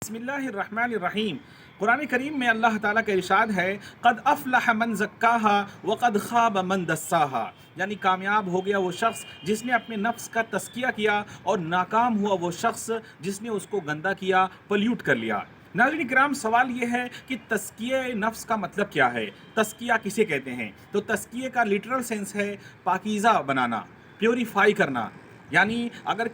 بسم اللہ الرحمن الرحیم۔ قرآن کریم میں اللہ تعالیٰ کا ارشاد ہے، قد افلح من زکاہا وقد خاب من دساہا، یعنی کامیاب ہو گیا وہ شخص جس نے اپنے نفس کا تزکیہ کیا، اور ناکام ہوا وہ شخص جس نے اس کو گندہ کیا، پلیوٹ کر لیا۔ ناظرین کرام، سوال یہ ہے کہ تزکیہ نفس کا مطلب کیا ہے؟ تزکیہ کسے کہتے ہیں؟ تو تزکیہ کا لٹرل سینس ہے پاکیزہ بنانا، پیوریفائی کرنا، یعنی اگر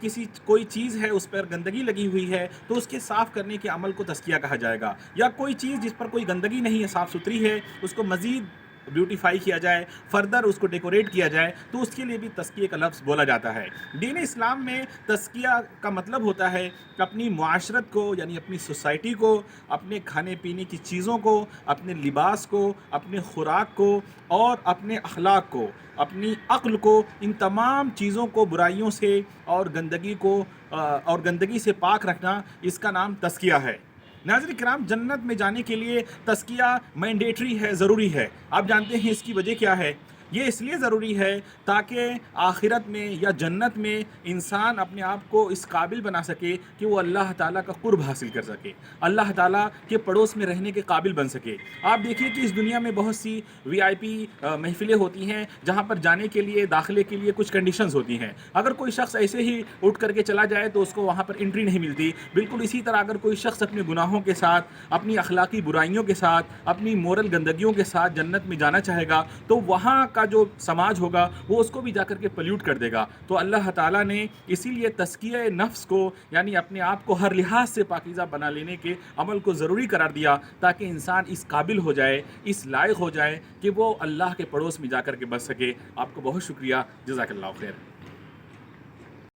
کوئی چیز ہے اس پر گندگی لگی ہوئی ہے تو اس کے صاف کرنے کے عمل کو تزکیہ کہا جائے گا، یا کوئی چیز جس پر کوئی گندگی نہیں ہے، صاف ستھری ہے، اس کو مزید بیوٹیفائی کیا جائے، فردر اس کو ڈیکوریٹ کیا جائے، تو اس کے لیے بھی تزکیہ کا لفظ بولا جاتا ہے۔ دین اسلام میں تزکیہ کا مطلب ہوتا ہے کہ اپنی معاشرت کو، یعنی اپنی سوسائٹی کو، اپنے کھانے پینے کی چیزوں کو، اپنے لباس کو، اپنے خوراک کو، اور اپنے اخلاق کو، اپنی عقل کو، ان تمام چیزوں کو برائیوں سے اور گندگی سے پاک رکھنا، اس کا نام تزکیہ ہے۔ ناظرین کرام، جنت میں جانے کے لیے تزکیہ مینڈیٹری ہے، ضروری ہے۔ آپ جانتے ہیں اس کی وجہ کیا ہے؟ یہ اس لیے ضروری ہے تاکہ آخرت میں یا جنت میں انسان اپنے آپ کو اس قابل بنا سکے کہ وہ اللہ تعالیٰ کا قرب حاصل کر سکے، اللہ تعالیٰ کے پڑوس میں رہنے کے قابل بن سکے۔ آپ دیکھیے کہ اس دنیا میں بہت سی VIP محفلیں ہوتی ہیں جہاں پر جانے کے لیے، داخلے کے لیے کچھ کنڈیشنز ہوتی ہیں۔ اگر کوئی شخص ایسے ہی اٹھ کر کے چلا جائے تو اس کو وہاں پر انٹری نہیں ملتی۔ بالکل اسی طرح اگر کوئی شخص اپنے گناہوں کے ساتھ، اپنی اخلاقی برائیوں کے ساتھ، اپنی مورل گندگیوں کے ساتھ جنت میں جانا چاہے گا تو وہاں کا جو سماج ہوگا وہ اس کو بھی جا کر کے پلیوٹ کر دے گا۔ تو اللہ تعالیٰ نے اسی لیے تزکیہ نفس کو، یعنی اپنے آپ کو ہر لحاظ سے پاکیزہ بنا لینے کے عمل کو ضروری قرار دیا، تاکہ انسان اس قابل ہو جائے، اس لائق ہو جائے کہ وہ اللہ کے پڑوس میں جا کر کے بچ سکے۔ آپ کو بہت شکریہ، جزاک اللہ خیر۔